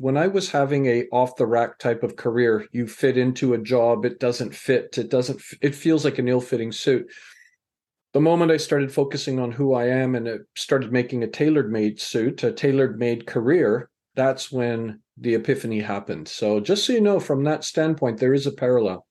when I was having a off the rack type of career, you fit into a job, it doesn't fit. It feels like an ill-fitting suit. The moment I started focusing on who I am and it started making a tailor-made suit, a tailor-made career, that's when the epiphany happened. So just so you know, from that standpoint, there is a parallel.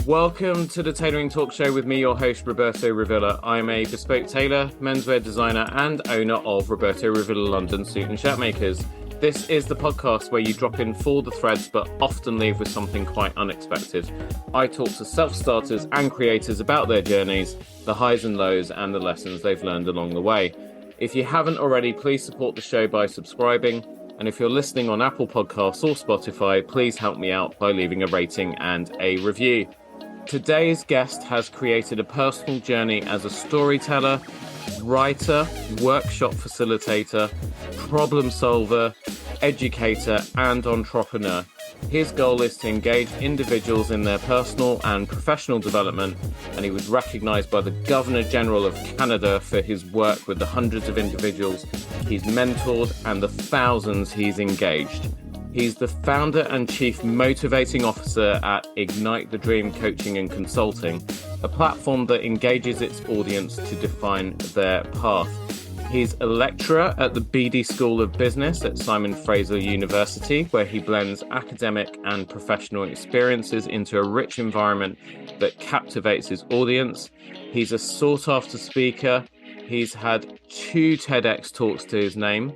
Welcome to the Tailoring Talk Show with me, your host, Roberto Rivilla. I'm a bespoke tailor, menswear designer, and owner of Roberto Rivilla London Suit and Shirt Makers. This is the podcast where you drop in for the threads, but often leave with something quite unexpected. I talk to self-starters and creators about their journeys, the highs and lows, and the lessons they've learned along the way. If you haven't already, please support the show by subscribing. And if you're listening on Apple Podcasts or Spotify, please help me out by leaving a rating and a review. Today's guest has created a personal journey as a storyteller, writer, workshop facilitator, problem solver, educator, and entrepreneur. His goal is to engage individuals in their personal and professional development, and he was recognized by the Governor General of Canada for his work with the hundreds of individuals he's mentored and the thousands he's engaged. He's the founder and chief motivating officer at Ignite the Dream Coaching and Consulting, a platform that engages its audience to define their path. He's a lecturer at the Beedie School of Business at Simon Fraser University, where he blends academic and professional experiences into a rich environment that captivates his audience. He's a sought-after speaker. He's had 2 TEDx talks to his name.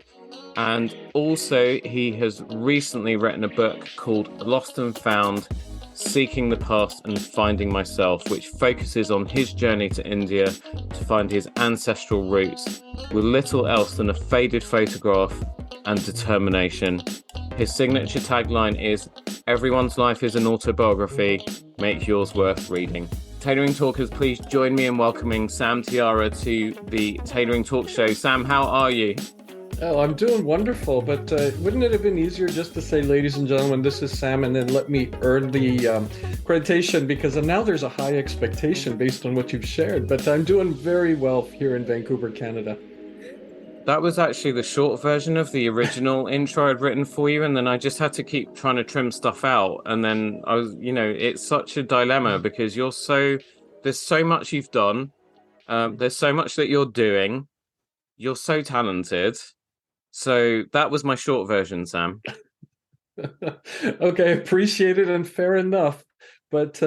And also, he has recently written a book called Lost and Found, Seeking the Past and Finding Myself, which focuses on his journey to India to find his ancestral roots with little else than a faded photograph and determination. His signature tagline is, "Everyone's life is an autobiography, make yours worth reading." Tailoring Talkers, please join me in welcoming Sam Thiara to the Tailoring Talk Show. Sam, how are you? Oh, I'm doing wonderful, but wouldn't it have been easier just to say, ladies and gentlemen, this is Sam, and then let me earn the accreditation, because now there's a high expectation based on what you've shared, but I'm doing very well here in Vancouver, Canada. That was actually the short version of the original intro I'd written for you, and then I just had to keep trying to trim stuff out, and then I was, it's such a dilemma because there's so much you've done, there's so much that you're doing, you're so talented. So that was my short version, Sam. Okay, appreciate it and fair enough. But,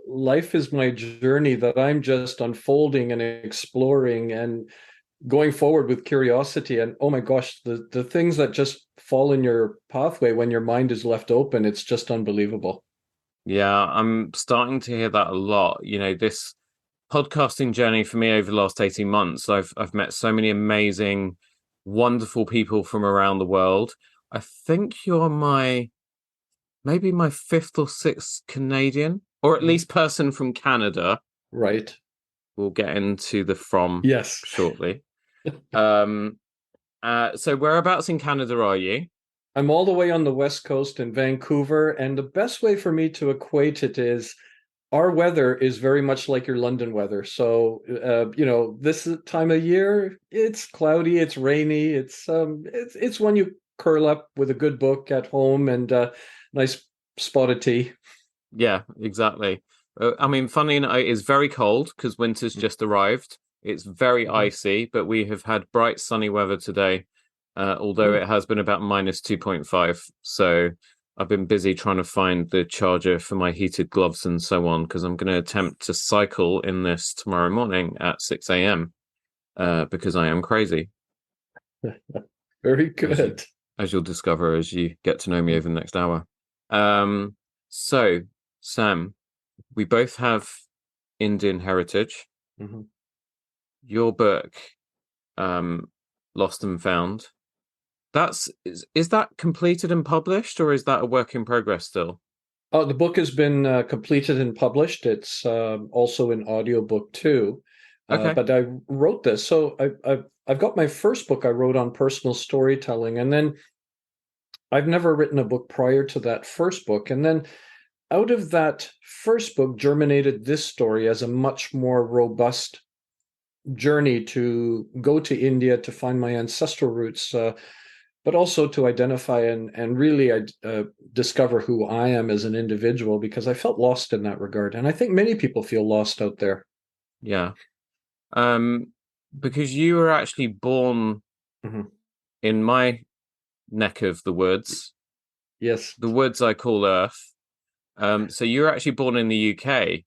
life is my journey that I'm just unfolding and exploring and going forward with curiosity. And oh my gosh, the things that just fall in your pathway when your mind is left open, it's just unbelievable. Yeah, I'm starting to hear that a lot. This podcasting journey for me over the last 18 months, I've met so many amazing, wonderful people from around the world. I think you're maybe my 5th or 6th Canadian, or at least person from Canada. Right. We'll get into the from yes shortly. So whereabouts in Canada are you? I'm all the way on the West Coast in Vancouver, and the best way for me to equate it is our weather is very much like your London weather. So, this time of year, it's cloudy, it's rainy, it's when you curl up with a good book at home and nice spot of tea. Yeah, exactly. Funny enough, it's very cold because winter's just arrived. It's very icy, but we have had bright sunny weather today, although it has been about minus 2.5. So I've been busy trying to find the charger for my heated gloves and so on, because I'm going to attempt to cycle in this tomorrow morning at 6 a.m. Because I am crazy. Very good. As you'll discover as you get to know me over the next hour. So, Sam, we both have Indian heritage. Mm-hmm. Your book, Lost and Found, is that completed and published, or is that a work in progress still? Oh, the book has been completed and published. It's also in audiobook too. Okay. But I wrote this. So I've got my first book I wrote on personal storytelling, and then I've never written a book prior to that first book. And then out of that first book germinated this story as a much more robust journey to go to India to find my ancestral roots, but also to identify and really discover who I am as an individual, because I felt lost in that regard. And I think many people feel lost out there. Yeah. Because you were actually born in my neck of the woods. Yes. The woods I call Earth. So you were actually born in the UK.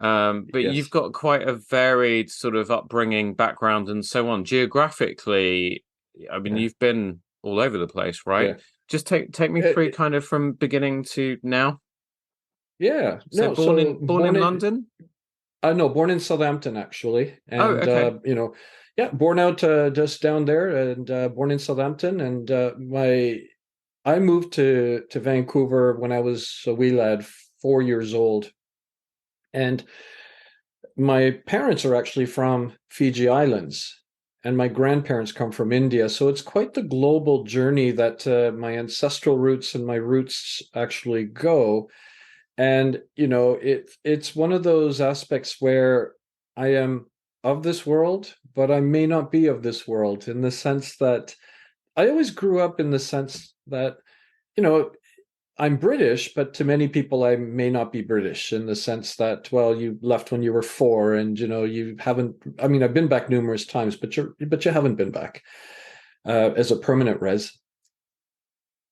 But Yes. you've got quite a varied sort of upbringing, background, and so on. Geographically, I mean, you've been all over the place, right? Yeah. Just take me through kind of from beginning to now. Yeah. So No, born in London? No, born in Southampton actually. Oh, And okay. born out just down there, and born in Southampton. And I moved to Vancouver when I was a wee lad, 4 years old. And my parents are actually from Fiji Islands, and my grandparents come from India. So it's quite the global journey that my ancestral roots and my roots actually go. And it's one of those aspects where I am of this world, but I may not be of this world, in the sense that I always grew up in the sense that, you know, I'm British, but to many people, I may not be British, in the sense that, well, you left when you were 4, and you haven't. I mean, I've been back numerous times, but you haven't been back as a permanent res.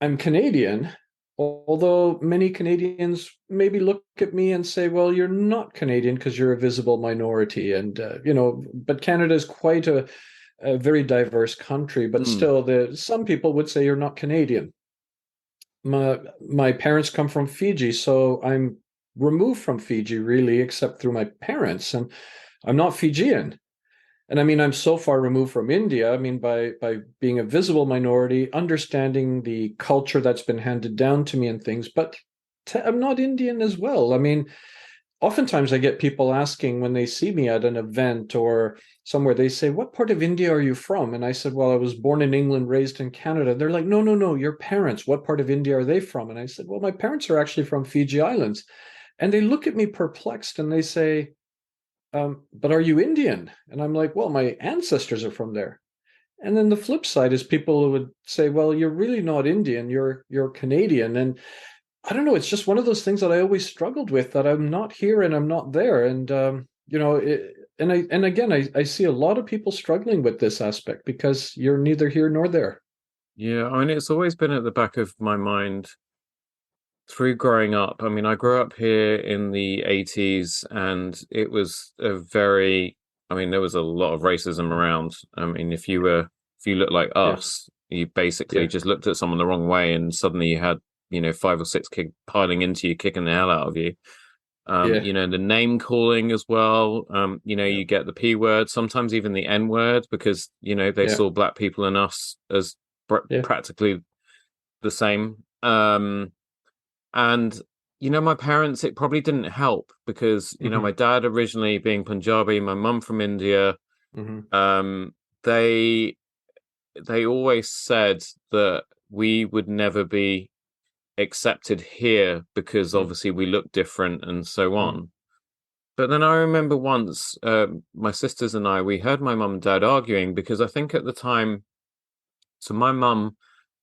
I'm Canadian, although many Canadians maybe look at me and say, "Well, you're not Canadian because you're a visible minority," and but Canada is quite a very diverse country, but still, some people would say you're not Canadian. My parents come from Fiji, so I'm removed from Fiji, really, except through my parents, and I'm not Fijian. And I mean, I'm so far removed from India. I mean, by being a visible minority, understanding the culture that's been handed down to me and things, but I'm not Indian as well. I mean, oftentimes I get people asking when they see me at an event or somewhere, they say, "What part of India are you from?" And I said, "Well, I was born in England, raised in Canada." They're like, "No, no, no, your parents, what part of India are they from?" And I said, "Well, my parents are actually from Fiji Islands." And they look at me perplexed and they say, "But are you Indian?" And I'm like, "Well, my ancestors are from there." And then the flip side is people who would say, "Well, you're really not Indian, you're Canadian." And I don't know, it's just one of those things that I always struggled with, that I'm not here and I'm not there. And and again, I see a lot of people struggling with this aspect because you're neither here nor there. Yeah, I mean, it's always been at the back of my mind through growing up. I mean, I grew up here in the 80s, and it was I mean, there was a lot of racism around. I mean, if you look like Yeah, us, you basically yeah, just looked at someone the wrong way, and suddenly you had, 5 or 6 kids piling into you, kicking the hell out of you. yeah, The name calling as well. yeah, You get the P word, sometimes even the N word, because, they yeah, saw black people and us as yeah. practically the same. And my parents, it probably didn't help because Hmm. my dad originally being Punjabi, my mum from India. Hmm. um they they always said that we would never be accepted here because obviously we look different and so Hmm. on. But then I remember once, my sisters and I, we heard my mum and dad arguing because I think at the time, so my mum,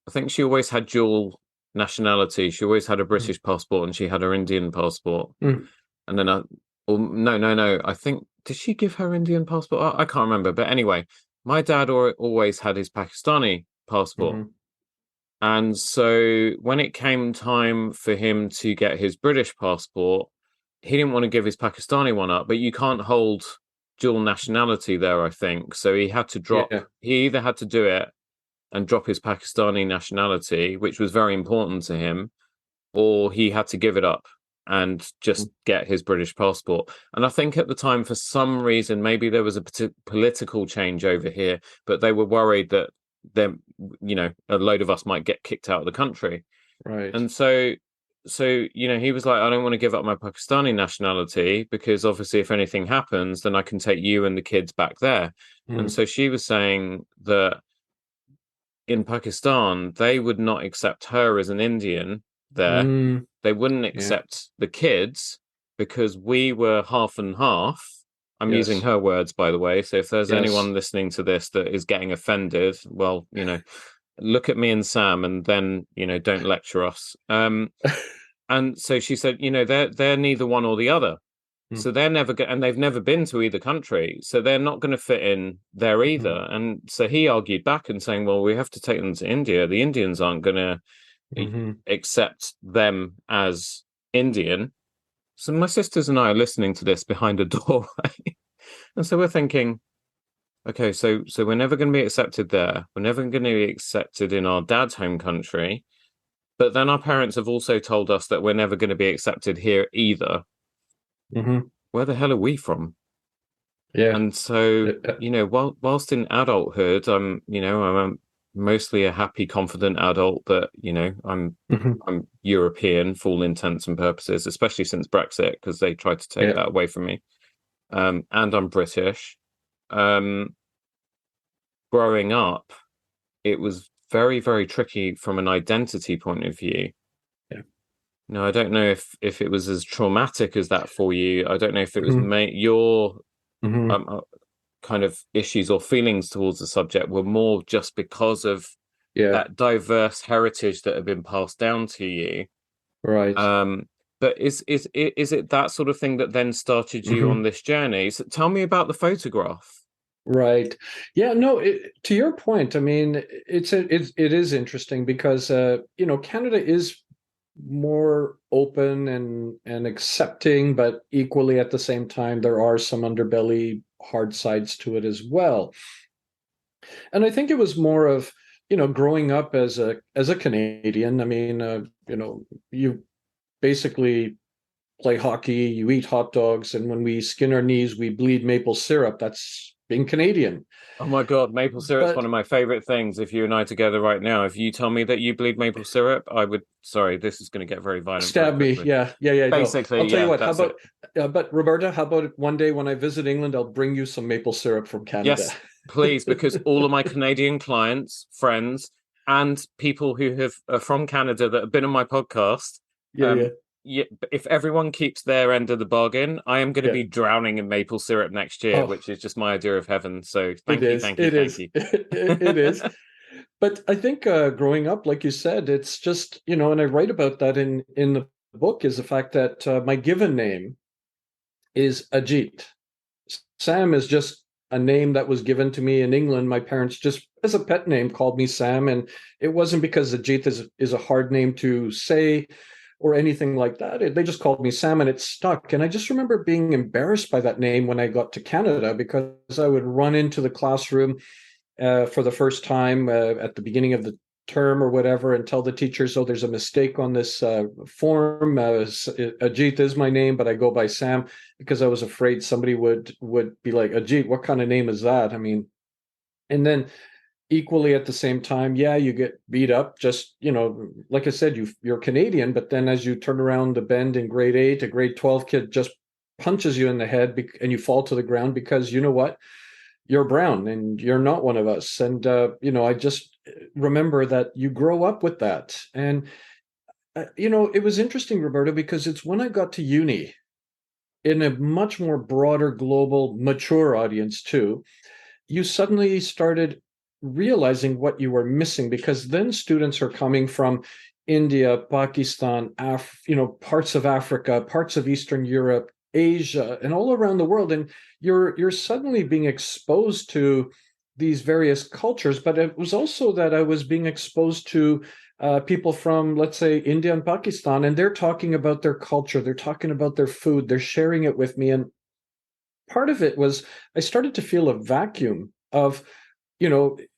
I think she always had dual nationality. She always had a Hmm. British passport and she had her Indian passport. Hmm. And then no, no, no. I think, did she give her Indian passport? I can't remember. But anyway, my dad always had his Pakistani passport. Hmm. And so when it came time for him to get his British passport, he didn't want to give his Pakistani one up, but you can't hold dual nationality there, I think. So Yeah. he either had to do it and drop his Pakistani nationality, which was very important to him, or he had to give it up and just get his British passport. And I think at the time, for some reason, maybe there was a political change over here, but they were worried that a load of us might get kicked out of the country. Right. And so so he was like, I don't want to give up my Pakistani nationality because obviously if anything happens, then I can take you and the kids back there. And so she was saying that in Pakistan, they would not accept her as an Indian there. They wouldn't accept the kids because we were half and half. I'm using her words, by the way. So if there's anyone listening to this that is getting offended, well, look at me and Sam and then, don't lecture us. And so she said, they're neither one or the other. So they're never going, and they've never been to either country. So they're not going to fit in there either. And so he argued back and saying, well, we have to take them to India. The Indians aren't going to accept them as Indian. So my sisters and I are listening to this behind a doorway. And so we're thinking, okay, so we're never going to be accepted there. We're never going to be accepted in our dad's home country. But then our parents have also told us that we're never going to be accepted here either. Where the hell are we from? And so, whilst in adulthood, I'm mostly a happy, confident adult that, I'm European for all intents and purposes, especially since Brexit, because they tried to take that away from me. And I'm British. Growing up, it was very, very tricky from an identity point of view. No, I don't know if it was as traumatic as that for you. I don't know if it was your kind of issues or feelings towards the subject were more just because of that diverse heritage that had been passed down to you. Right. But is it that sort of thing that then started you on this journey? So tell me about the photograph. Right. Yeah, no, to your point, I mean, it is interesting because Canada is more open and accepting, but equally at the same time there are some underbelly hard sides to it as well. And I think it was more of growing up as a Canadian. I mean, you basically play hockey, you eat hot dogs, and when we skin our knees we bleed maple syrup. That's being Canadian. Oh my God, maple syrup is one of my favorite things. If you and I together right now, if you tell me that you bleed maple syrup, I would, sorry, this is going to get very violent. Stab me. Yeah. Basically, no. I'll tell you what, how about, but Roberta, how about one day when I visit England, I'll bring you some maple syrup from Canada. Yes, please, because all of my Canadian clients, friends, and people who are from Canada that have been on my podcast, if everyone keeps their end of the bargain, I am going to be drowning in maple syrup next year, which is just my idea of heaven. So thank you. It is. But I think growing up, like you said, it's just, and I write about that in the book, is the fact that my given name is Ajit. Sam is just a name that was given to me in England. My parents just, as a pet name, called me Sam. And it wasn't because Ajit is a hard name to say or anything like that. They just called me Sam and it stuck. And I just remember being embarrassed by that name when I got to Canada, because I would run into the classroom for the first time at the beginning of the term or whatever and tell the teachers, oh, there's a mistake on this form. Ajit is my name, but I go by Sam, because I was afraid somebody would be like, Ajit, what kind of name is that? I mean, and then equally at the same time, you get beat up. Just, like I said, you're Canadian, but then as you turn around the bend in grade 8, a grade 12 kid just punches you in the head and you fall to the ground because, you know what, you're brown and you're not one of us. And, I just remember that you grow up with that. And, it was interesting, Roberto, because it's when I got to uni in a much more broader, global, mature audience too, you suddenly started realizing what you were missing, because then students are coming from India, Pakistan, parts of Africa, parts of Eastern Europe, Asia, and all around the world, and you're suddenly being exposed to these various cultures. But it was also that I was being exposed to people from, let's say, India and Pakistan, and they're talking about their culture, they're talking about their food, they're sharing it with me. And part of it was I started to feel a vacuum of,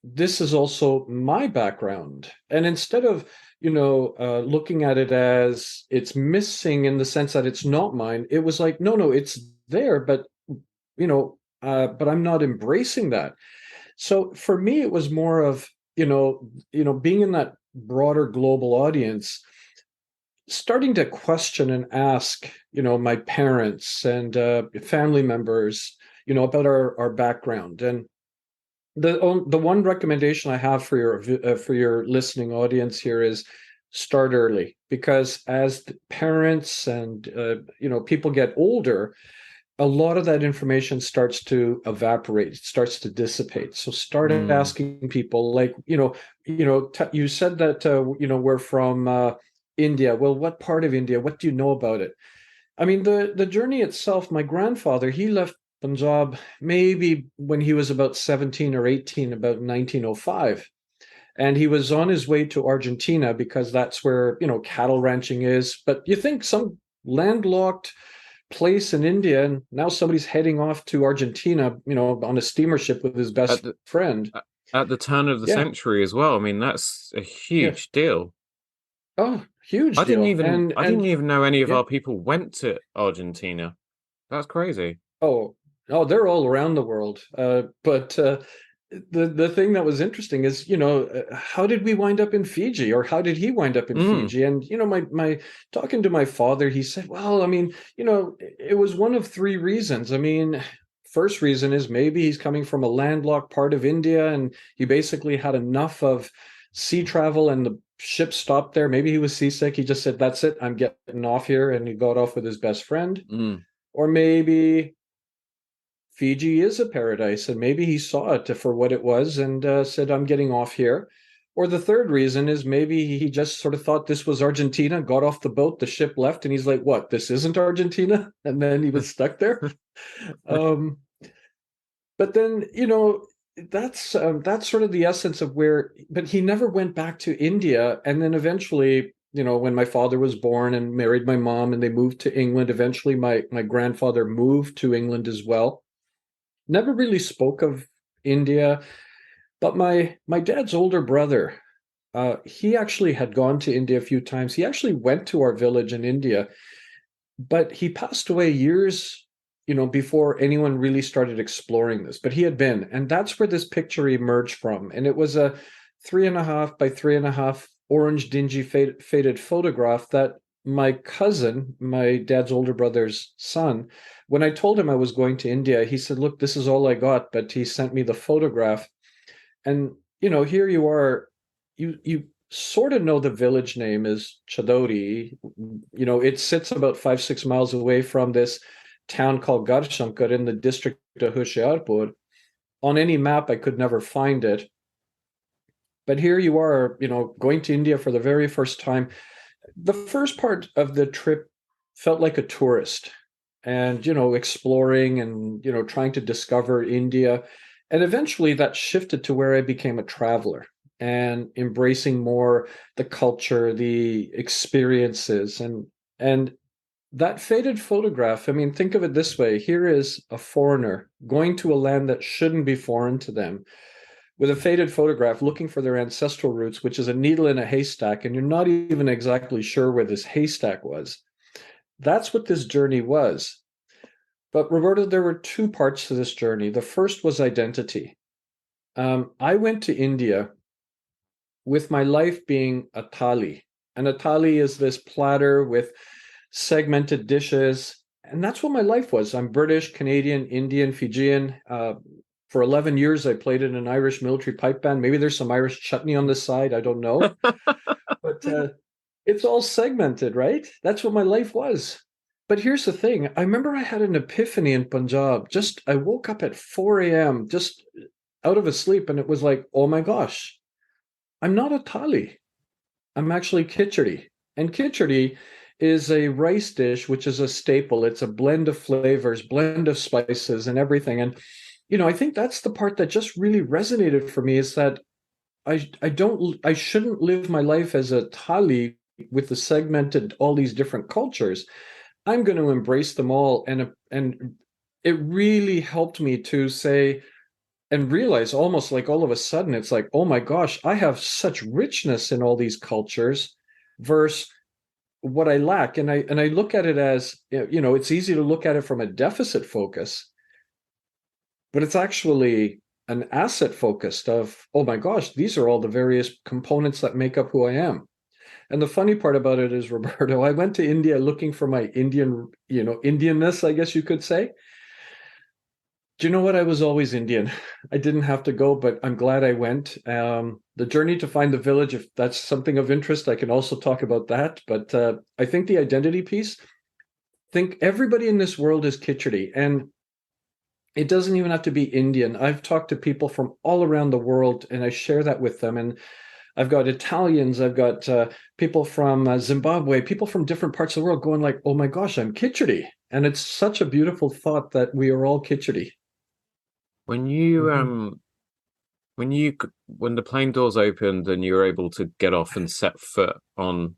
this is also my background. And instead of, looking at it as it's missing in the sense that it's not mine, it was like, no, it's there, but, but I'm not embracing that. So for me, it was more of, being in that broader global audience, starting to question and ask, my parents and family members, about our background. And the one recommendation I have for your listening audience here is start early, because as parents and people get older, a lot of that information starts to evaporate, starts to dissipate. So start Mm. asking people, like, you said that we're from India. Well, what part of India? What do you know about it? I mean, the journey itself, my grandfather, he left Punjab maybe when he was about 17 or 18, about 1905. And he was on his way to Argentina because that's where, cattle ranching is. But you think some landlocked place in India, and now somebody's heading off to Argentina, on a steamer ship with his At best the friend. at the turn of the Yeah, century as well. I mean, that's a yeah. huge deal. Oh, huge deal. I And didn't even know any of yeah. our people went to Argentina. That's crazy. Oh, oh, they're all around the world. But the thing that was interesting is, how did we wind up in Fiji, or how did he wind up in Mm. Fiji? And my talking to my father, he said, well, I mean, it was one of three reasons. I mean, first reason is maybe he's coming from a landlocked part of India, and he basically had enough of sea travel, and the ship stopped there. Maybe he was seasick. He just said, "That's it, I'm getting off here," and he got off with his best friend. Mm. Or maybe Fiji is a paradise, and maybe he saw it for what it was and said, "I'm getting off here." Or the third reason is maybe he just sort of thought this was Argentina, got off the boat, the ship left, and he's like, "What? This isn't Argentina?" And then he was stuck there. Um, but then, that's sort of the essence of where. But he never went back to India, and then eventually, when my father was born and married my mom, and they moved to England. Eventually, my grandfather moved to England as well. Never really spoke of India, but my dad's older brother, he actually had gone to India a few times. He actually went to our village in India, but he passed away years, before anyone really started exploring this. But he had been, and that's where this picture emerged from. And it was a 3.5 by 3.5 orange dingy faded photograph that my cousin, my dad's older brother's son, when I told him I was going to India, he said, "Look, this is all I got," but he sent me the photograph. And here you are, you sort of know the village name is Chadori. It sits about 5-6 miles away from this town called Garshankar in the district of Hoshiarpur. On any map, I could never find it. But here you are, going to India for the very first time. The first part of the trip felt like a tourist, and exploring and trying to discover India. And eventually that shifted to where I became a traveler and embracing more the culture, the experiences. And that faded photograph, I mean, think of it this way: here is a foreigner going to a land that shouldn't be foreign to them, with a faded photograph, looking for their ancestral roots, which is a needle in a haystack, and you're not even exactly sure where this haystack was. That's what this journey was. But Roberto, there were two parts to this journey. The first was identity. I went to India with my life being a thali. And a thali is this platter with segmented dishes. And that's what my life was. I'm British, Canadian, Indian, Fijian. For 11 years, I played in an Irish military pipe band. Maybe there's some Irish chutney on the side. I don't know. But it's all segmented, right? That's what my life was. But here's the thing. I remember I had an epiphany in Punjab. I woke up at 4 a.m., just out of a sleep, and it was like, oh my gosh, I'm not a thali. I'm actually khichdi. And khichdi is a rice dish, which is a staple. It's a blend of flavors, blend of spices and everything. And, I think that's the part that just really resonated for me, is that I shouldn't live my life as a thali with the segmented, all these different cultures. I'm going to embrace them all. And it really helped me to say and realize, almost like all of a sudden, it's like, oh my gosh, I have such richness in all these cultures versus what I lack. And I look at it as, it's easy to look at it from a deficit focus, but it's actually an asset focused of, oh my gosh, these are all the various components that make up who I am. And the funny part about it is, Roberto, I went to India looking for my Indian, Indianness, I guess you could say. Do you know what? I was always Indian. I didn't have to go, but I'm glad I went. The journey to find the village, if that's something of interest, I can also talk about that. But I think the identity piece, think everybody in this world is Khichdi, and it doesn't even have to be Indian. I've talked to people from all around the world, and I share that with them. And I've got Italians, I've got people from Zimbabwe, people from different parts of the world going like, "Oh my gosh, I'm Khichdi," and it's such a beautiful thought that we are all Khichdi. When you Mm-hmm. when the plane doors opened and you were able to get off and set foot on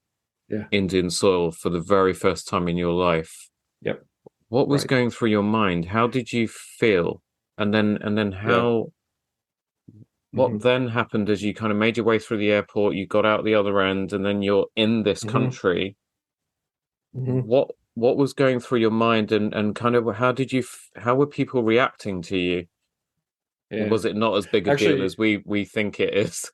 Yeah. Indian soil for the very first time in your life, Yep. what was Right. going through your mind? How did you feel? And then Yeah. how what Mm-hmm. then happened as you kind of made your way through the airport, you got out the other end, and then you're in this Mm-hmm. country. Mm-hmm. What was going through your mind, and kind of how were people reacting to you? Or Yeah. was it not as big a deal Actually, as we think it is?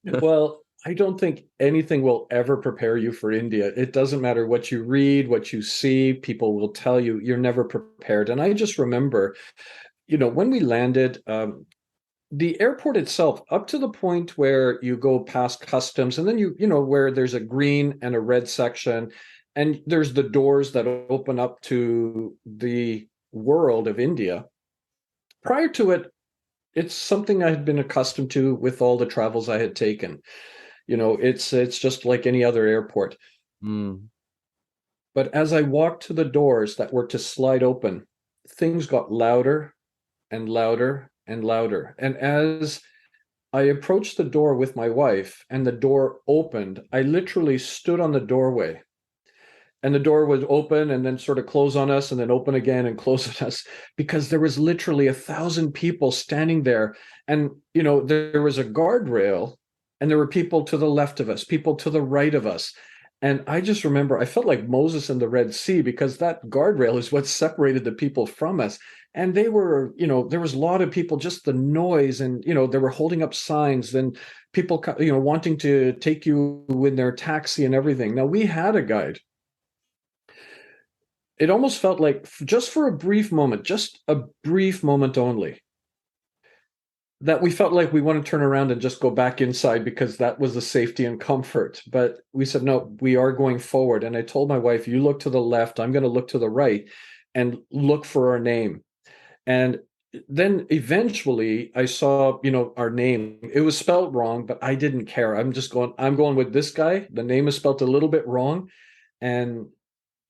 well, I don't think anything will ever prepare you for India. It doesn't matter what you read, what you see, people will tell you you're never prepared. And I just remember, when we landed, the airport itself, up to the point where you go past customs, and then where there's a green and a red section, and there's the doors that open up to the world of India. Prior to it, it's something I had been accustomed to with all the travels I had taken. It's just like any other airport. Mm. But as I walked to the doors that were to slide open, things got louder and louder and louder. And as I approached the door with my wife and the door opened, I literally stood on the doorway, and the door would open and then sort of close on us and then open again and close on us, because there was literally 1,000 people standing there. And there was a guardrail, and there were people to the left of us, people to the right of us. And I just remember I felt like Moses in the Red Sea, because that guardrail is what separated the people from us. And they were, there was a lot of people, just the noise, and they were holding up signs, and people wanting to take you in their taxi and everything. Now, we had a guide. It almost felt like, just for a brief moment only, that we felt like we want to turn around and just go back inside, because that was the safety and comfort. But we said, no, we are going forward. And I told my wife, you look to the left, I'm going to look to the right, and look for our name. And then eventually I saw, our name. It was spelled wrong, but I didn't care. I'm going with this guy. The name is spelled a little bit wrong. And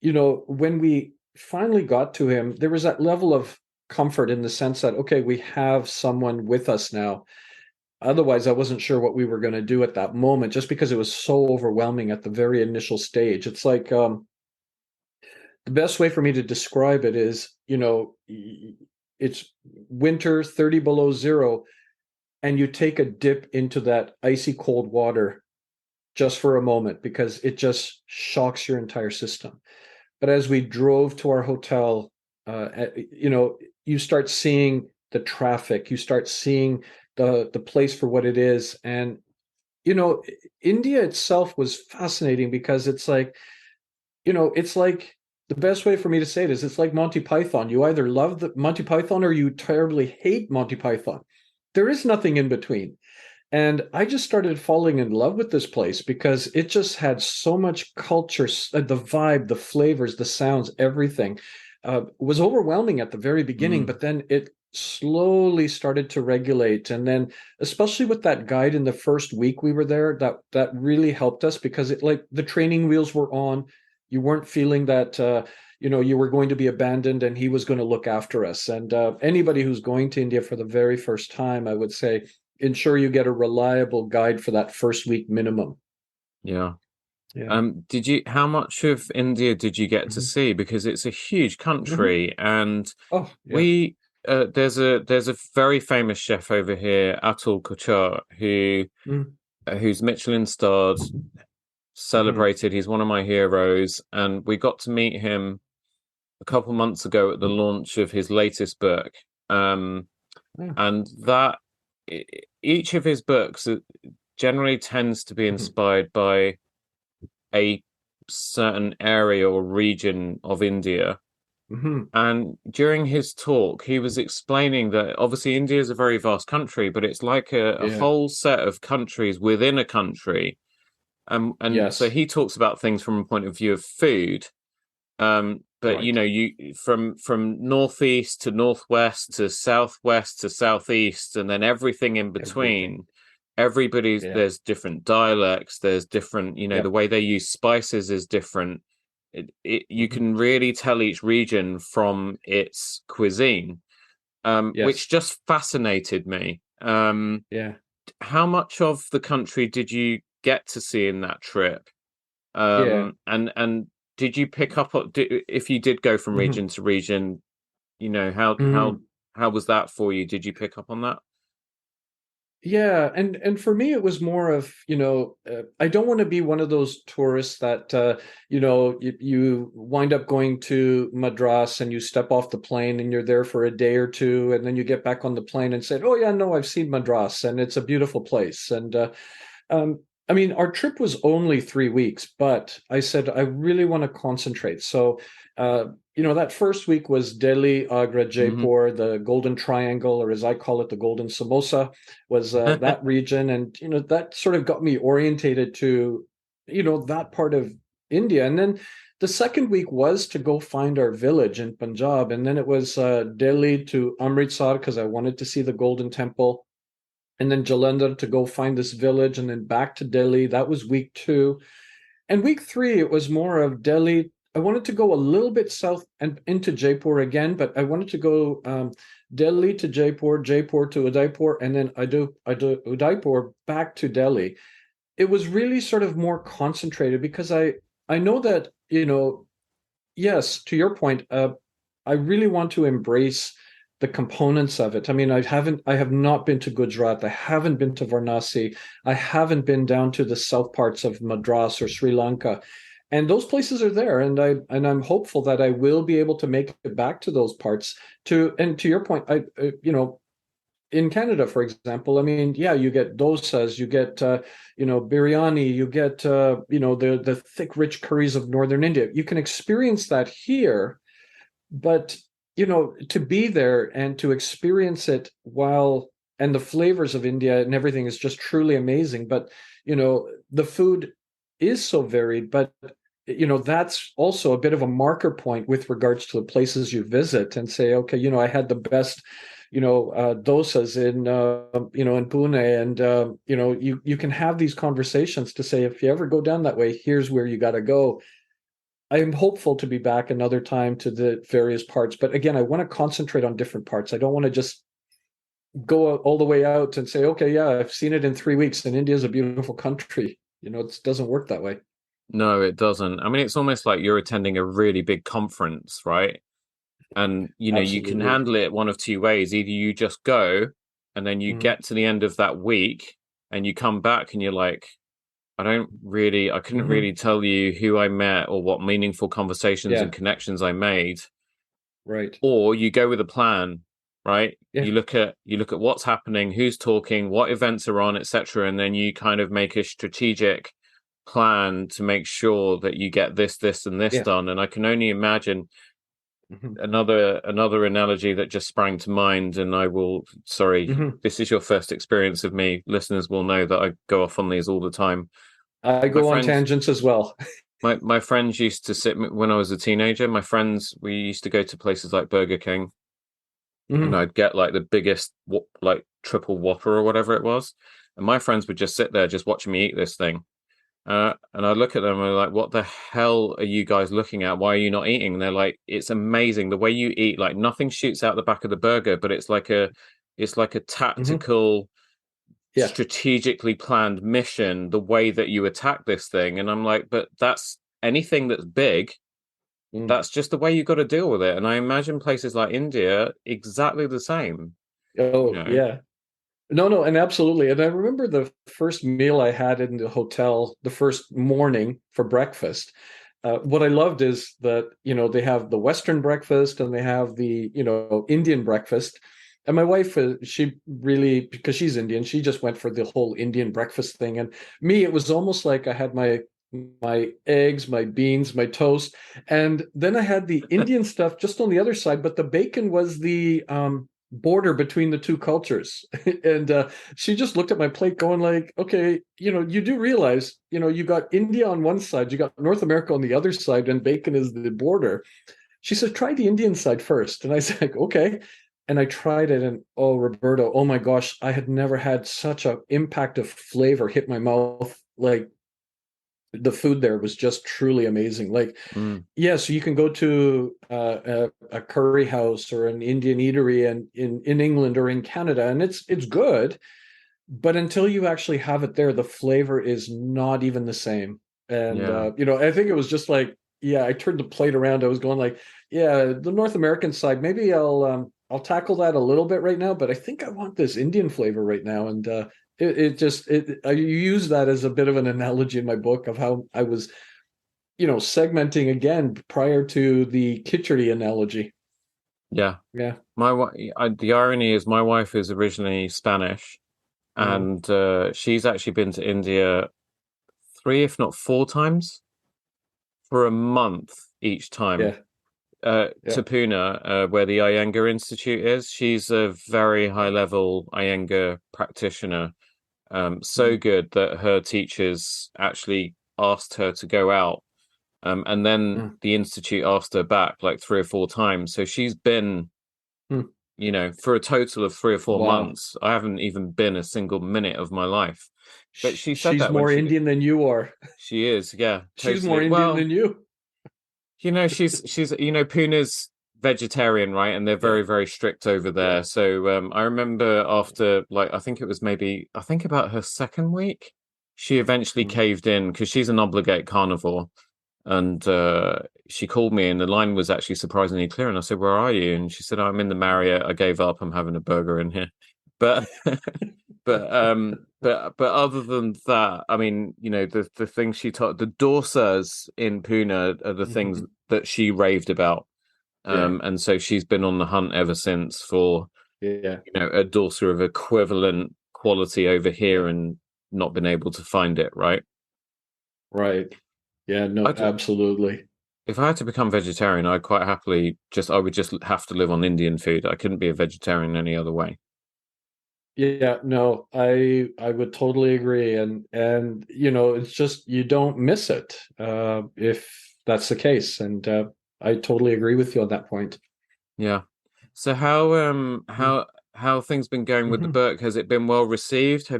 when we finally got to him, there was that level of comfort, in the sense that, okay, we have someone with us now. Otherwise, I wasn't sure what we were going to do at that moment, just because it was so overwhelming at the very initial stage. It's like, the best way for me to describe it is, it's winter, 30 below zero, and you take a dip into that icy cold water just for a moment, because it just shocks your entire system. But as we drove to our hotel, you start seeing the traffic, you start seeing the place for what it is. And, India itself was fascinating, because it's like, the best way for me to say it is, it's like Monty Python. You either love the Monty Python, or you terribly hate Monty Python. There is nothing in between. And I just started falling in love with this place, because it just had so much culture, the vibe, the flavors, the sounds, everything was overwhelming at the very beginning, Mm. but then it slowly started to regulate. And then, especially with that guide in the first week we were there, that really helped us, because it, like, the training wheels were on. You weren't feeling that you were going to be abandoned, and he was going to look after us. And anybody who's going to India for the very first time, I would say, ensure you get a reliable guide for that first week minimum. Yeah. Yeah. How much of India did you get to Mm-hmm. see? Because it's a huge Mm-hmm. country, and Oh, yeah. we there's a very famous chef over here, Atul Kochhar, who's Michelin starred, Mm-hmm. celebrated. He's one of my heroes, and we got to meet him a couple months ago at the launch of his latest book. Um, Yeah. and each of his books generally tends to be Mm-hmm. inspired by a certain area or region of India. Hmm. And during his talk, he was explaining that obviously India is a very vast country, but it's like a Yeah. whole set of countries within a country. And so Yes. he talks about things from a point of view of food. But Right. you from northeast to northwest to southwest to southeast, and then everything in Everything. between. Everybody's Yeah. there's different dialects, there's different, the Yep. way they use spices is different. You Hmm. can really tell each region from its cuisine, which Yes. just fascinated me. Yeah. How much of the country did you get to see in that trip? Yeah. And did you pick up on, if you did go from Hmm. region to region, how Hmm. how was that for you? Did you pick up on that? Yeah, and for me it was more of, I don't want to be one of those tourists that you wind up going to Madras and you step off the plane and you're there for a day or two and then you get back on the plane and said, "Oh yeah, no, I've seen Madras and it's a beautiful place." And um, I mean, our trip was only 3 weeks, but I said I really want to concentrate. So, uh, that first week was Delhi, Agra, Hmm. Jaipur, the Golden Triangle, or as I call it, the Golden Samosa, was that region, and that sort of got me orientated to, that part of India. And then the second week was to go find our village in Punjab, and then it was Delhi to Amritsar because I wanted to see the Golden Temple, and then Jalandhar to go find this village, and then back to Delhi. That was week two. And week three, it was more of Delhi. I wanted to go a little bit south and into Jaipur again, but I wanted to go Delhi to Jaipur, Jaipur to Udaipur, and then I do Udaipur back to Delhi. It was really sort of more concentrated because I know that, yes, to your point, I really want to embrace the components of it. I mean, I have not been to Gujarat. I haven't been to Varanasi. I haven't been down to the south parts of Madras or Sri Lanka. And those places are there, and I'm hopeful that I will be able to make it back to those parts. And to your point, in Canada, for example, I mean, yeah, you get dosas, you get biryani, you get the thick, rich curries of northern India. You can experience that here, but to be there and to experience it while and the flavors of India and everything is just truly amazing. But the food is so varied, but that's also a bit of a marker point with regards to the places you visit and say, okay, I had the best dosas in Pune, and you can have these conversations to say, if you ever go down that way, here's where you got to go. I'm hopeful to be back another time to the various parts, but again, I want to concentrate on different parts. I don't want to just go all the way out and say, okay, yeah, I've seen it in 3 weeks, and India is a beautiful country. It doesn't work that way. No, it doesn't. I mean, it's almost like you're attending a really big conference, right? And you can Absolutely. handle it one of two ways. Either you just go and then you Mm-hmm. get to the end of that week and you come back and you're like, I couldn't Mm-hmm. really tell you who I met or what meaningful conversations and Yeah. connections I made. Right. Or you go with a plan, right? Yeah. You look at what's happening, who's talking, what events are on, etc., and then you kind of make a strategic plan to make sure that you get this, and this Yeah. done. And I can only imagine Mm-hmm. another analogy that just sprang to mind, and sorry, Mm-hmm. this is your first experience of me. Listeners will know that I go off on these all the time. I My go on friends, tangents as well. my friends used to sit when I was a teenager. My friends, we used to go to places like Burger King, and Mm-hmm. I'd get like the biggest like triple Whopper or whatever it was, and my friends would just sit there just watching me eat this thing. And I look at them and I'm like, what the hell are you guys looking at? Why are you not eating? And they're like, it's amazing the way you eat. Like nothing shoots out the back of the burger, but it's like a Mm-hmm. tactical, Yeah. strategically planned mission, the way that you attack this thing. And I'm like, but that's anything that's big, Mm. that's just the way you got to deal with it. And I imagine places like India exactly the same, you Oh, know. yeah. No, no, and absolutely. And I remember the first meal I had in the hotel, the first morning for breakfast. What I loved is that, they have the Western breakfast and they have the, Indian breakfast. And my wife, she really, because she's Indian, she just went for the whole Indian breakfast thing. And me, it was almost like I had my my eggs, my beans, my toast. And then I had the Indian stuff just on the other side, but the bacon was the border between the two cultures. And she just looked at my plate going like, okay, you do realize, you got India on one side, you got North America on the other side, and bacon is the border. She said, try the Indian side first. And I said, like, okay. And I tried it, and oh, Roberto, oh my gosh, I had never had such an impact of flavor hit my mouth. Like, the food there was just truly amazing. Like, Mm. yeah, so you can go to a curry house or an Indian eatery and in England or in Canada, and it's good, but until you actually have it there, the flavor is not even the same. And Yeah. I think it was just like, yeah, I turned the plate around. I was going like, yeah, the North American side, maybe I'll tackle that a little bit right now, but I think I want this Indian flavor right now. And I use that as a bit of an analogy in my book of how I was, segmenting again prior to the khichdi analogy. Yeah. Yeah. The irony is my wife is originally Spanish, Mm. and she's actually been to India three, if not four times for a month each time. Yeah. To Yeah. Pune, where the Iyengar Institute is. She's a very high level Iyengar practitioner. So Mm. good that her teachers actually asked her to go out. And then Mm. the institute asked her back like three or four times. So she's been, Mm. for a total of 3 or 4 Wow. months. I haven't even been a single minute of my life. But she said She's that when more Indian than you are. she is, yeah, She's more totally. Indian Well, than you. she's Puna's vegetarian, right? And they're Yeah. very, very strict over Yeah. there. So I remember after like I think about her second week, she eventually Mm. caved in because she's an obligate carnivore. And she called me, and the line was actually surprisingly clear. And I said, "Where are you?" And she said, "I'm in the Marriott. I gave up. I'm having a burger in here." But but other than that, I mean, the things she taught, the dosas in Pune are the things Mhm. that she raved about. Yeah. And so she's been on the hunt ever since for Yeah. a dosa of equivalent quality over Yeah. here, and not been able to find it. Right. Right. Yeah. No, I absolutely. If I had to become vegetarian, I would just have to live on Indian food. I couldn't be a vegetarian any other way. Yeah, no, I would totally agree. And it's just you don't miss it if that's the case. And I totally agree with you on that point. Yeah. So how things been going with the Mm-hmm. book? Has it been well received? Hmm.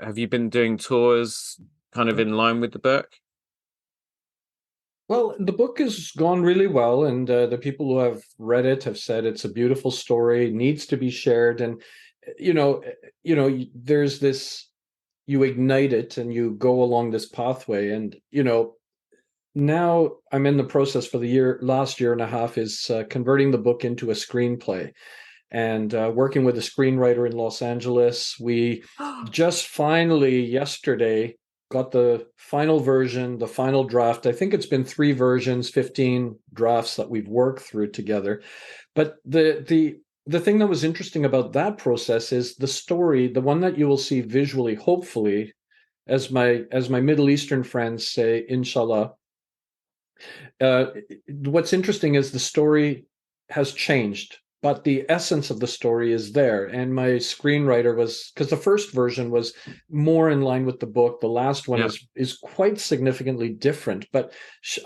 Have you been doing tours kind of in line with the book? Well, the book has gone really well, and the people who have read it have said it's a beautiful story, needs to be shared. And you know, there's this, you ignite it and you go along this pathway, and now I'm in the process for the last year and a half is converting the book into a screenplay and working with a screenwriter in Los Angeles. We just finally yesterday got the final version, the final draft. I think it's been 3 versions, 15 drafts that we've worked through together. But the thing that was interesting about that process is the story, the one that you will see visually, hopefully, as my Middle Eastern friends say, inshallah. Uh, what's interesting is the story has changed, but the essence of the story is there. And my screenwriter was, because the first version was more in line with the book. The last one Yeah. is quite significantly different. But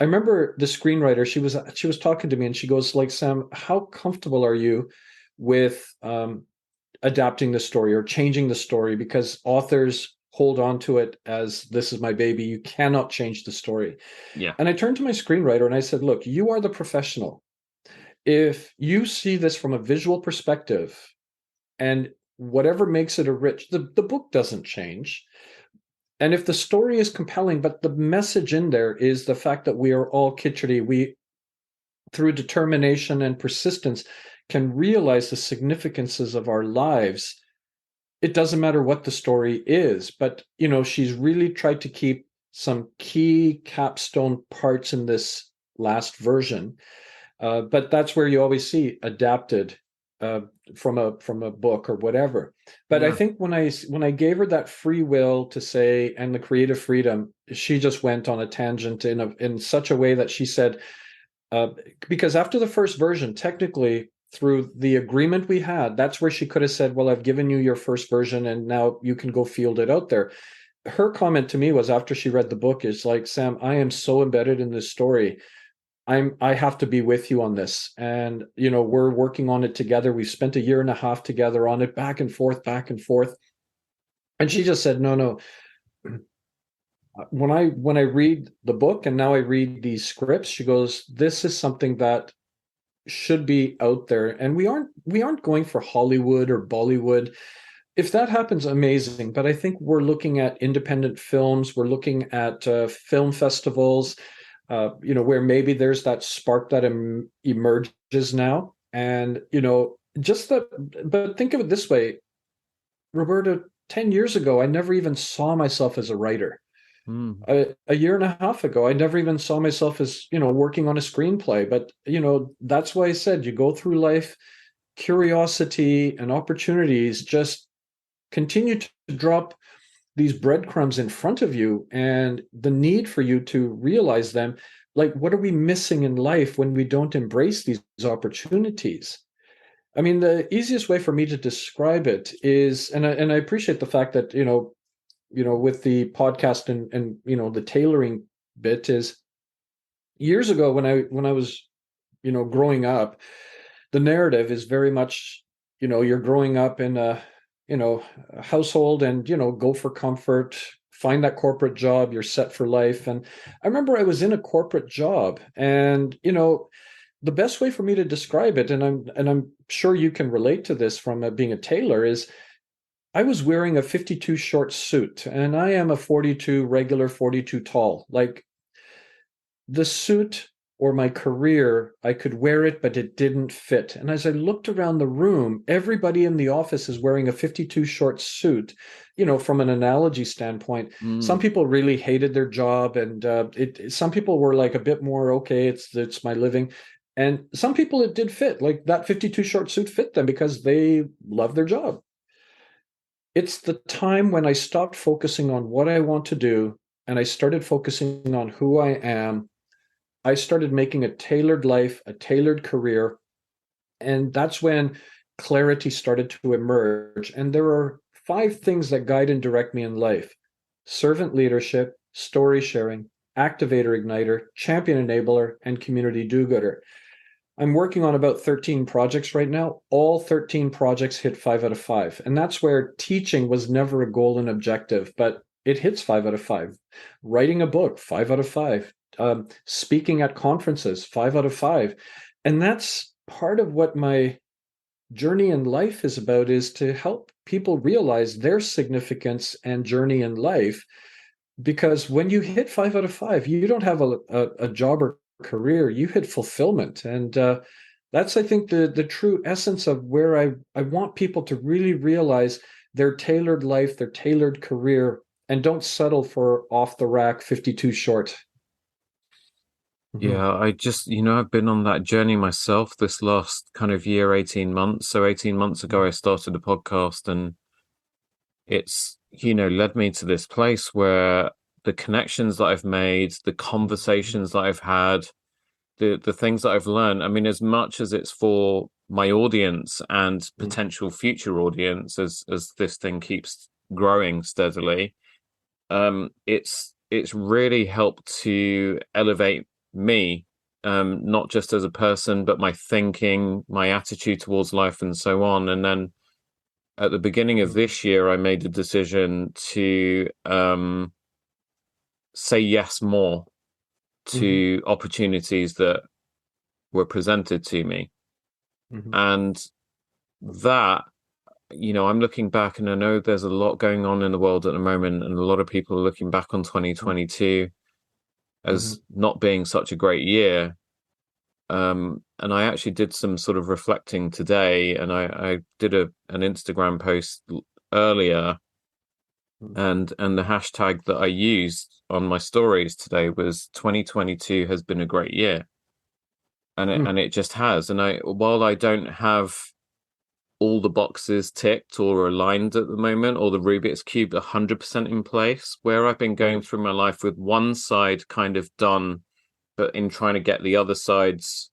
I remember the screenwriter. She was talking to me, and she goes like, "Sam, how comfortable are you with adapting the story or changing the story? Because authors hold on to it as this is my baby. You cannot change the story." Yeah. And I turned to my screenwriter and I said, "Look, you are the professional. If you see this from a visual perspective and whatever makes it the book doesn't change. And if the story is compelling, but the message in there is the fact that we are all khichdi, we, through determination and persistence, can realize the significances of our lives. It doesn't matter what the story is, but she's really tried to keep some key capstone parts in this last version. But that's where you always see adapted from a book or whatever. But I Yeah. think when I gave her that free will to say, and the creative freedom, she just went on a tangent in such a way that she said, uh, because after the first version, technically through the agreement we had, that's where she could have said, well, I've given you your first version and now you can go field it out there. Her comment to me was, after she read the book, is like, Sam, I am so embedded in this story. I have to be with you on this. And, we're working on it together. We've spent a year and a half together on it, back and forth, back and forth. And she just said, no. When I read the book and now I read these scripts, she goes, this is something that should be out there. And we aren't going for Hollywood or Bollywood. If that happens, amazing. But I think we're looking at independent films. We're looking at film festivals, where maybe there's that spark that emerges now. And, just that, but think of it this way, Roberta, 10 years ago, I never even saw myself as a writer. Mm. A year and a half ago, I never even saw myself as, working on a screenplay. But, that's why I said you go through life, curiosity and opportunities just continue to drop these breadcrumbs in front of you, and the need for you to realize them. Like, what are we missing in life when we don't embrace these opportunities? I mean, the easiest way for me to describe it is, and I appreciate the fact that, with the podcast and the tailoring bit, is years ago when I was, growing up, the narrative is very much, you're growing up in a household and, go for comfort, find that corporate job, you're set for life. And I remember I was in a corporate job, and, the best way for me to describe it, and I'm sure you can relate to this from being a tailor, is I was wearing a 52 short suit, and I am a 42 regular, 42 tall. Like, the suit or my career, I could wear it, but it didn't fit. And as I looked around the room, everybody in the office is wearing a 52 short suit. From an analogy standpoint, some Mm. people really hated their job, and some people were like a bit more, okay, it's my living. And some people it did fit, like that 52 short suit fit them because they love their job. It's the time when I stopped focusing on what I want to do and I started focusing on who I am. I started making a tailored life, a tailored career. And that's when clarity started to emerge. And there are 5 things that guide and direct me in life: servant leadership, story sharing, activator igniter, champion enabler, and community do-gooder. I'm working on about 13 projects right now. All 13 projects hit 5 out of 5. And that's where teaching was never a goal and objective, but it hits 5 out of 5. Writing a book, 5 out of 5. Speaking at conferences, 5 out of 5. And that's part of what my journey in life is about, is to help people realize their significance and journey in life. Because when you hit 5 out of 5, you don't have a job or career, you hit fulfillment. And that's, I think, the true essence of where I want people to really realize their tailored life, their tailored career, and don't settle for off the rack 52 short. Yeah, I just, I've been on that journey myself this last kind of year, 18 months. So 18 months ago, I started a podcast, and it's, led me to this place where the connections that I've made, the conversations that I've had, the things that I've learned, I mean, as much as it's for my audience and potential future audience, as this thing keeps growing steadily, it's really helped to elevate me, not just as a person, but my thinking, my attitude towards life, and so on. And then at the beginning of this year, I made a decision to say yes more to opportunities that were presented to me. And that, I'm looking back, and I know there's a lot going on in the world at the moment, and a lot of people are looking back on 2022 as not being such a great year. And I actually did some sort of reflecting today, and I did an Instagram post earlier, and the hashtag that I used on my stories today was 2022 has been a great year. And it just has. And while I don't have all the boxes ticked or aligned at the moment, or the Rubik's Cube 100% in place, where I've been going through my life with one side kind of done, but in trying to get the other sides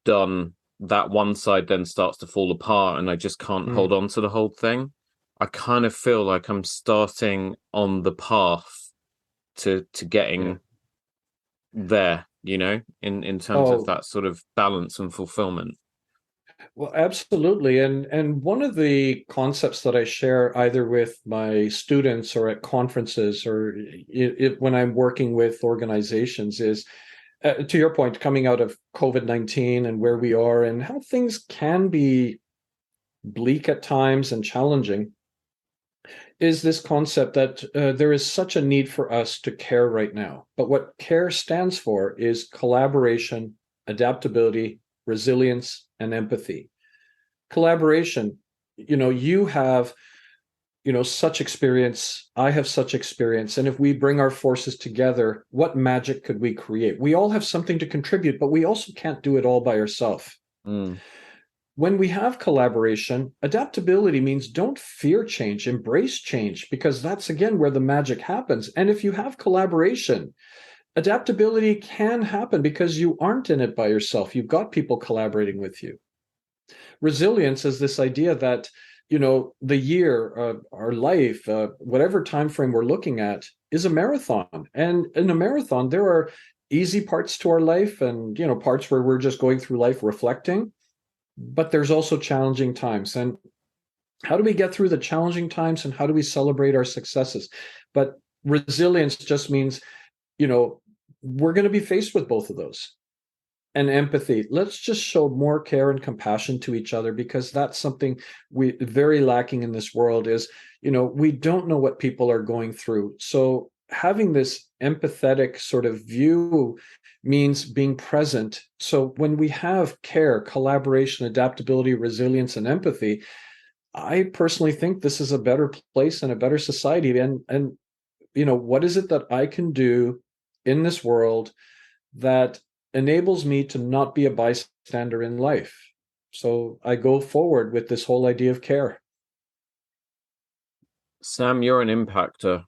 done, that one side then starts to fall apart and I just can't hold on to the whole thing. I kind of feel like I'm starting on the path to getting there, you know, in terms of that sort of balance and fulfillment. Well, absolutely. And one of the concepts that I share either with my students or at conferences or when I'm working with organizations is, to your point, coming out of COVID-19 and where we are and how things can be bleak at times and challenging, is this concept that there is such a need for us to care right now. But what care stands for is collaboration, adaptability, resilience, and empathy. Collaboration, you have, such experience. I have such experience. And if we bring our forces together, what magic could we create? We all have something to contribute, but we also can't do it all by ourselves. When we have collaboration, adaptability means don't fear change, embrace change, because that's, again, where the magic happens. And if you have collaboration, adaptability can happen because you aren't in it by yourself. You've got people collaborating with you. Resilience is this idea that, the year, our life, whatever time frame we're looking at, is a marathon. And in a marathon, there are easy parts to our life and, parts where we're just going through life reflecting. But there's also challenging times. And how do we get through the challenging times and how do we celebrate our successes? But resilience just means, we're going to be faced with both of those. And empathy. Let's just show more care and compassion to each other, because that's something we very lacking in this world is, we don't know what people are going through. So having this empathetic sort of view means being present. So when we have care, collaboration, adaptability, resilience, and empathy, I personally think this is a better place and a better society. And what is it that I can do in this world that enables me to not be a bystander in life? So I go forward with this whole idea of care. Sam, you're an impactor.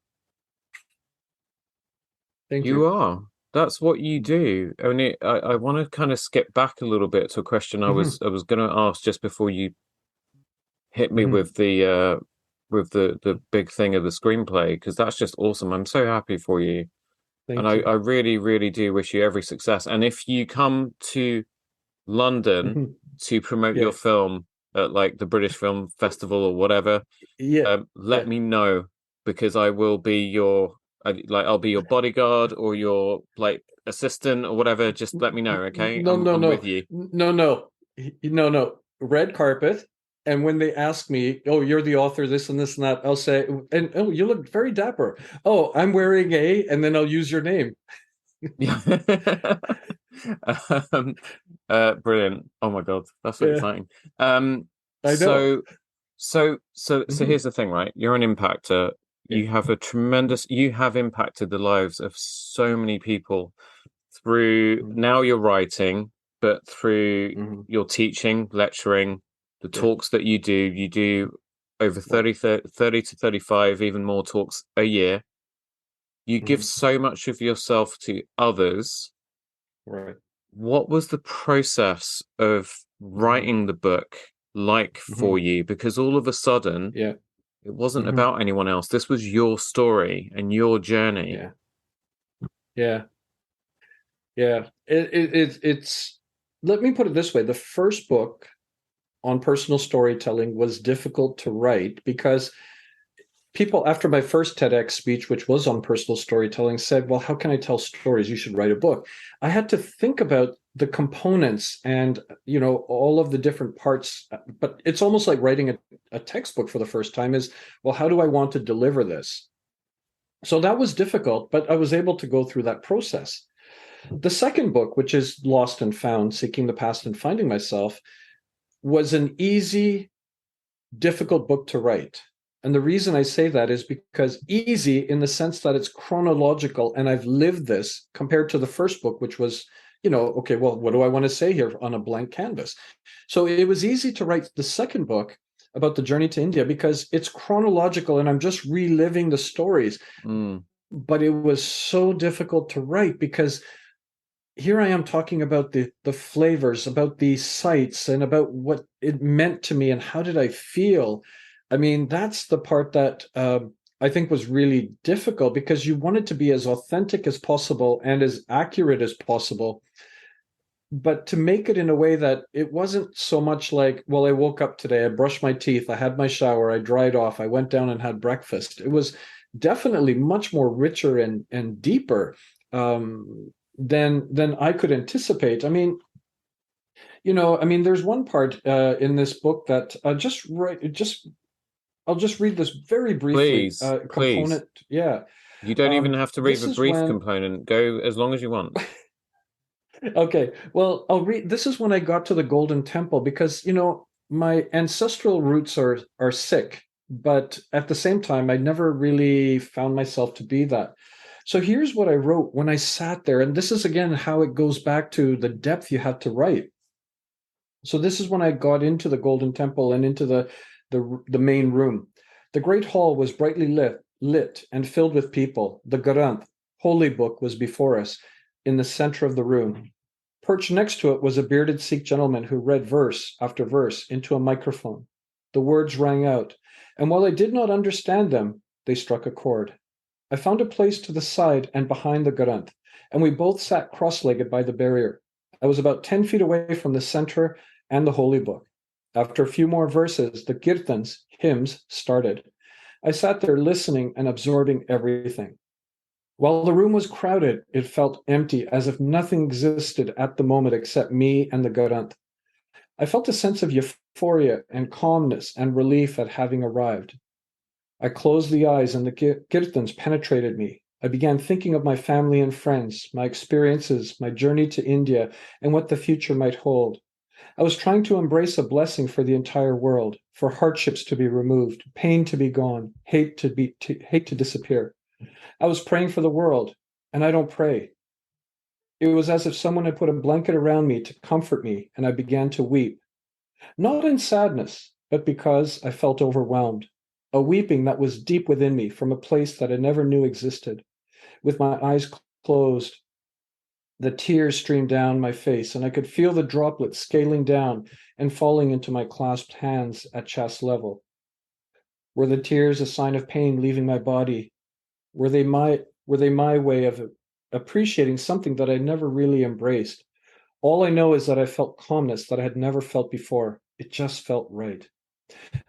Thank you. You are. That's what you do. Only I want to kind of skip back a little bit to a question I was going to ask just before you hit me with the big thing of the screenplay, because that's just awesome. I'm so happy for you. Thank you. I really, really do wish you every success. And if you come to London to promote your film at like the British Film Festival or whatever, let me know, because I will be I'll be your bodyguard or your like assistant or whatever. Just let me know, okay? I'm with you. No. Red carpet. And when they ask me, oh, you're the author, this and this and that, I'll say, and oh, you look very dapper. Oh, I'm wearing and then I'll use your name. Yeah. Brilliant. Oh my God, that's so exciting. I know. So here's the thing, right? You're an impactor. You have you have impacted the lives of so many people through now your writing, but through your teaching, lecturing, the talks that you do over 30 to 35, even more talks a year. You give so much of yourself to others. Right. What was the process of writing the book like for you? Because all of a sudden, it wasn't about anyone else. This was your story and your journey. Yeah. It's, let me put it this way. The first book on personal storytelling was difficult to write because people, after my first TEDx speech, which was on personal storytelling, said, well, how can I tell stories? You should write a book. I had to think about the components and, all of the different parts. But it's almost like writing a textbook for the first time is, well, how do I want to deliver this? So that was difficult, but I was able to go through that process. The second book, which is Lost and Found, Seeking the Past and Finding Myself, was an easy, difficult book to write. And the reason I say that is because easy in the sense that it's chronological and I've lived this, compared to the first book, which was okay, well, what do I want to say here on a blank canvas? So it was easy to write the second book about the journey to India because it's chronological and I'm just reliving the stories. Mm. But it was so difficult to write because here I am talking about the flavors, about the sights, and about what it meant to me and how did I feel. I mean, that's the part that I think was really difficult because you wanted to be as authentic as possible and as accurate as possible, but to make it in a way that it wasn't so much like, well, I woke up today, I brushed my teeth, I had my shower, I dried off, I went down and had breakfast. It was definitely much more richer and deeper than I could anticipate. I mean, there's one part in this book that I'll just read this very briefly. Please, please. Component, yeah. You don't even have to read This the is brief when component. Go as long as you want. Okay, well, I'll read. This is when I got to the Golden Temple because, my ancestral roots are Sikh, but at the same time, I never really found myself to be that. So here's what I wrote when I sat there, and this is again how it goes back to the depth you had to write. So this is when I got into the Golden Temple and into the main room. The great hall was brightly lit and filled with people. The Granth, holy book, was before us in the center of the room. Perched next to it was a bearded Sikh gentleman who read verse after verse into a microphone. The words rang out, and while I did not understand them, they struck a chord. I found a place to the side and behind the Granth, and we both sat cross-legged by the barrier. I was about 10 feet away from the center and the holy book. After a few more verses, the kirtans, hymns, started. I sat there listening and absorbing everything. While the room was crowded, it felt empty, as if nothing existed at the moment except me and the Granth. I felt a sense of euphoria and calmness and relief at having arrived. I closed the eyes and the kirtans penetrated me. I began thinking of my family and friends, my experiences, my journey to India, and what the future might hold. I was trying to embrace a blessing for the entire world, for hardships to be removed, pain to be gone, hate to disappear. I was praying for the world, and I don't pray. It was as if someone had put a blanket around me to comfort me, and I began to weep. Not in sadness, but because I felt overwhelmed. A weeping that was deep within me from a place that I never knew existed. With my eyes closed, the tears streamed down my face, and I could feel the droplets scaling down and falling into my clasped hands at chest level. Were the tears a sign of pain leaving my body? Were they my way of appreciating something that I never really embraced? All I know is that I felt calmness that I had never felt before. It just felt right.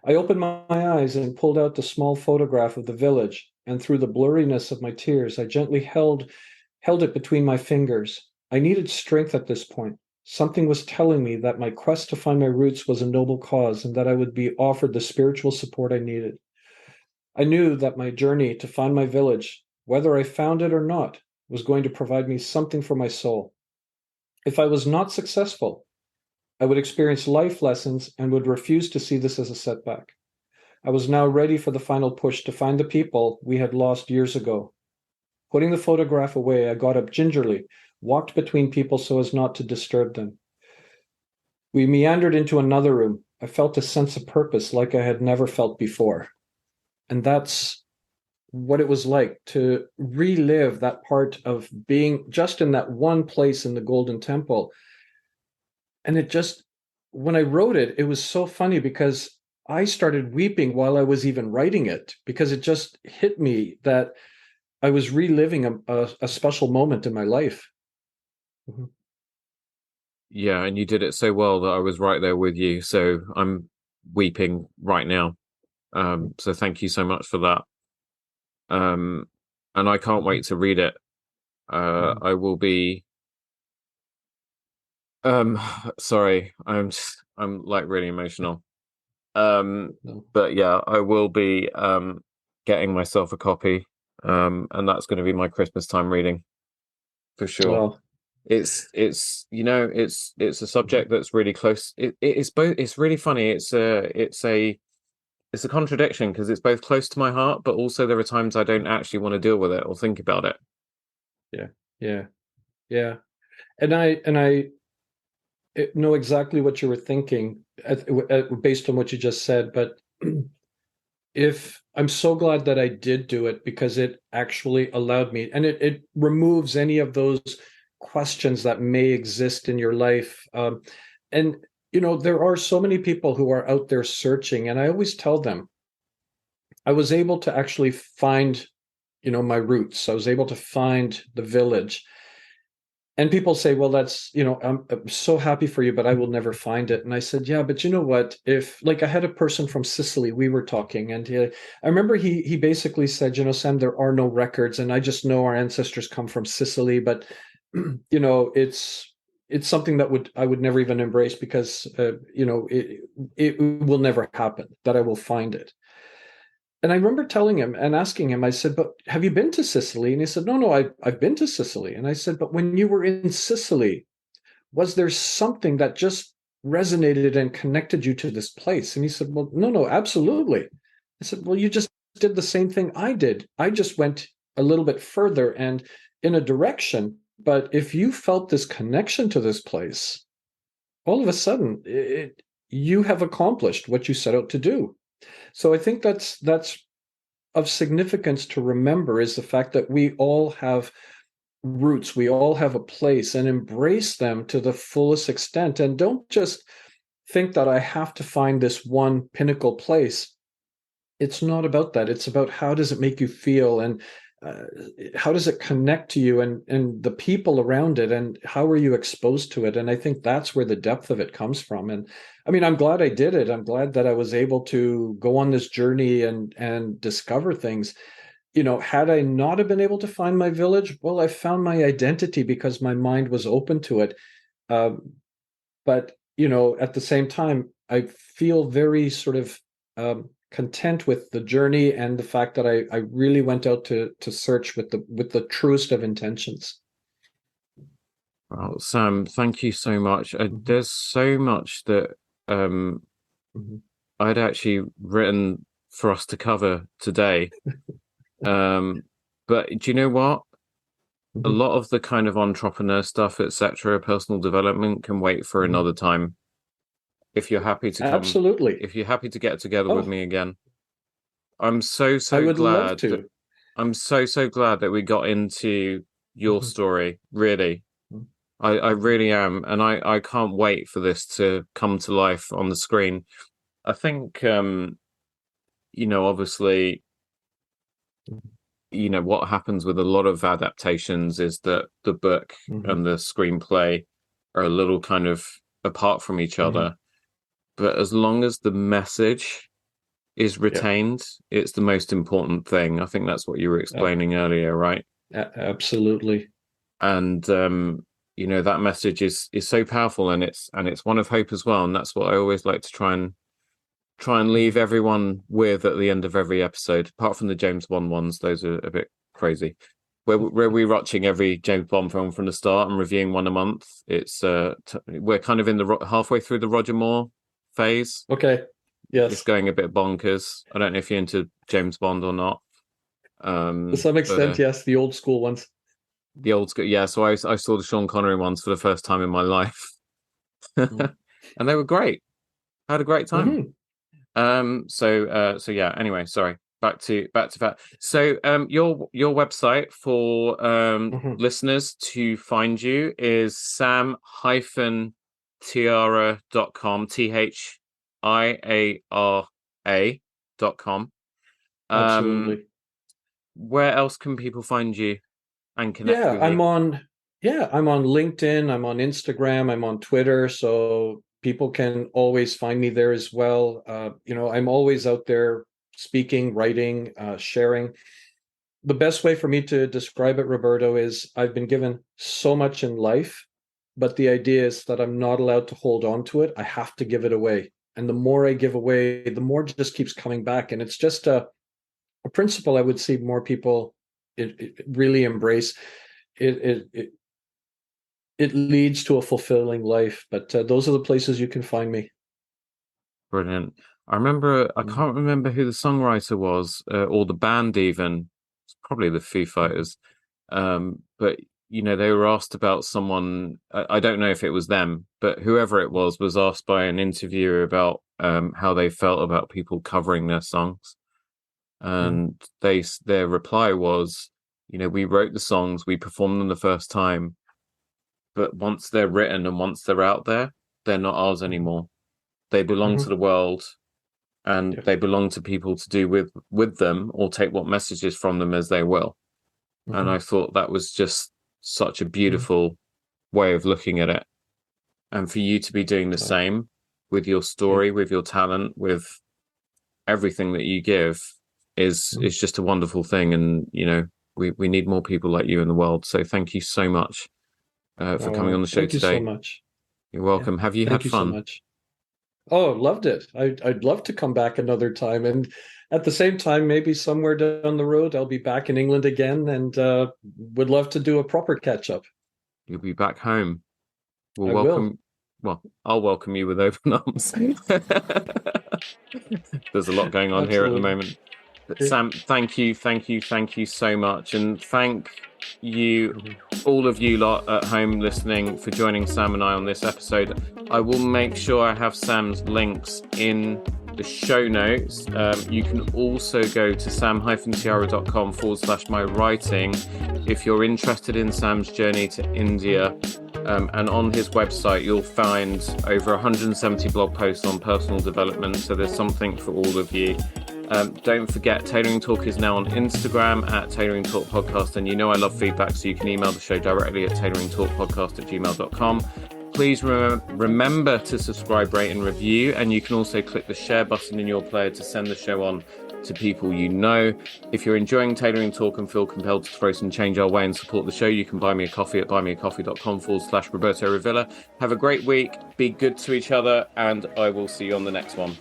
I opened my eyes and pulled out the small photograph of the village, and through the blurriness of my tears, I gently held it between my fingers. I needed strength at this point. Something was telling me that my quest to find my roots was a noble cause and that I would be offered the spiritual support I needed. I knew that my journey to find my village, whether I found it or not, was going to provide me something for my soul. If I was not successful, I would experience life lessons and would refuse to see this as a setback. I was now ready for the final push to find the people we had lost years ago. Putting the photograph away, I got up gingerly, walked between people so as not to disturb them. We meandered into another room. I felt a sense of purpose like I had never felt before. And that's what it was like to relive that part of being just in that one place in the Golden Temple. And when I wrote it, it was so funny because I started weeping while I was even writing it because it just hit me that I was reliving a special moment in my life. Mhm. Yeah, and you did it so well that I was right there with you. So I'm weeping right now. So thank you so much for that. And I can't wait to read it. I will be sorry, I'm like really emotional. No. But yeah, I will be getting myself a copy. And that's going to be my Christmas time reading for sure. Well, It's a subject that's really close. It's both. It's really funny. It's a contradiction because it's both close to my heart, but also there are times I don't actually want to deal with it or think about it. yeah, yeah, yeah. And I know exactly what you were thinking based on what you just said, but if I'm so glad that I did do it, because it actually allowed me, and it removes any of those questions that may exist in your life. And there are so many people who are out there searching, and I always tell them I was able to actually find, my roots. I was able to find the village. And people say, well, that's, I'm so happy for you, but I will never find it. And I said, yeah, but you know what? If, like, I had a person from Sicily, we were talking, and I remember he basically said, Sam, there are no records, and I just know our ancestors come from Sicily, but it's something that I would never even embrace, because it will never happen that I will find it. And I remember telling him and asking him, I said, but have you been to Sicily? And he said, no, I've been to Sicily. And I said, but when you were in Sicily, was there something that just resonated and connected you to this place? And he said, well, no, absolutely. I said, well, you just did the same thing I did. I just went a little bit further and in a direction. But if you felt this connection to this place, all of a sudden, you have accomplished what you set out to do. So I think that's of significance to remember, is the fact that we all have roots, we all have a place, and embrace them to the fullest extent. And don't just think that I have to find this one pinnacle place. It's not about that. It's about, how does it make you feel, and how does it connect to you and the people around it, and how are you exposed to it? And I think that's where the depth of it comes from. And I mean, I'm glad I did it. I'm glad that I was able to go on this journey and discover things. Had I not have been able to find my village, well, I found my identity because my mind was open to it. But at the same time, I feel very sort of content with the journey, and the fact that I really went out to search with the truest of intentions. Well, Sam, thank you so much. There's so much that I'd actually written for us to cover today. But do you know what? A lot of the kind of entrepreneur stuff, etc., personal development, can wait for another time. If you're happy to come, absolutely. If you're happy to get together with me again, I'm so I would glad. Love to. I'm so glad that we got into your story. Really, I really am, and I can't wait for this to come to life on the screen. I think, obviously, what happens with a lot of adaptations is that the book and the screenplay are a little kind of apart from each other. But as long as the message is retained, it's the most important thing. I think that's what you were explaining earlier, right? Absolutely. And that message is so powerful, and it's one of hope as well. And that's what I always like to try and leave everyone with at the end of every episode, apart from the James Bond ones. Those are a bit crazy. We're rewatching every James Bond film from the start and reviewing one a month. It's we're kind of in the halfway through the Roger Moore phase. Okay. Yes. It's going a bit bonkers. I don't know if you're into James Bond or not. To some extent, yes, the old school ones. The old school, yeah. So I saw the Sean Connery ones for the first time in my life, and they were great. I had a great time. So yeah. Anyway, sorry. Back to that. So your website for listeners to find you is sam-thiara.com. THIARA.com. Absolutely. Where else can people find you and connect with you? I'm on LinkedIn, I'm on Instagram, I'm on Twitter, so people can always find me there as well. I'm always out there speaking, writing, sharing. The best way for me to describe it, Roberto, is I've been given so much in life, but the idea is that I'm not allowed to hold on to it. I have to give it away. And the more I give away, the more it just keeps coming back. And it's just a principle I would see more people it really embrace. It leads to a fulfilling life. But those are the places you can find me. Brilliant. I can't remember who the songwriter was, or the band even. It's probably the Foo Fighters. But they were asked about someone, I don't know if it was them, but whoever it was asked by an interviewer about how they felt about people covering their songs. And their reply was, we wrote the songs, we performed them the first time, but once they're written and once they're out there, they're not ours anymore. They belong to the world, and they belong to people to do with them or take what messages from them as they will. And I thought that was just such a beautiful way of looking at it. And for you to be doing the same with your story, with your talent, with everything that you give is just a wonderful thing. And, we need more people like you in the world. So thank you so much for coming on the show today. Thank you so much. You're welcome. Have you had fun? Thank you so much. Oh, loved it. I'd love to come back another time. And at the same time, maybe somewhere down the road, I'll be back in England again and would love to do a proper catch up. You'll be back home. I'll welcome you with open arms. There's a lot going on here at the moment. But Sam, thank you so much. And thank you, all of you lot at home listening, for joining Sam and I on this episode. I will make sure I have Sam's links in the show notes. You can also go to sam-thiara.com/my-writing if you're interested in Sam's journey to India. And on his website, you'll find over 170 blog posts on personal development. So there's something for all of you. Don't forget, Tailoring Talk is now on Instagram at Tailoring Talk Podcast. And I love feedback, so you can email the show directly at tailoringtalkpodcast@gmail.com. Please remember to subscribe, rate and review. And you can also click the share button in your player to send the show on to people you know. If you're enjoying Tailoring Talk and feel compelled to throw some change our way and support the show, you can buy me a coffee at buymeacoffee.com/Roberto Revilla. Have a great week. Be good to each other, and I will see you on the next one.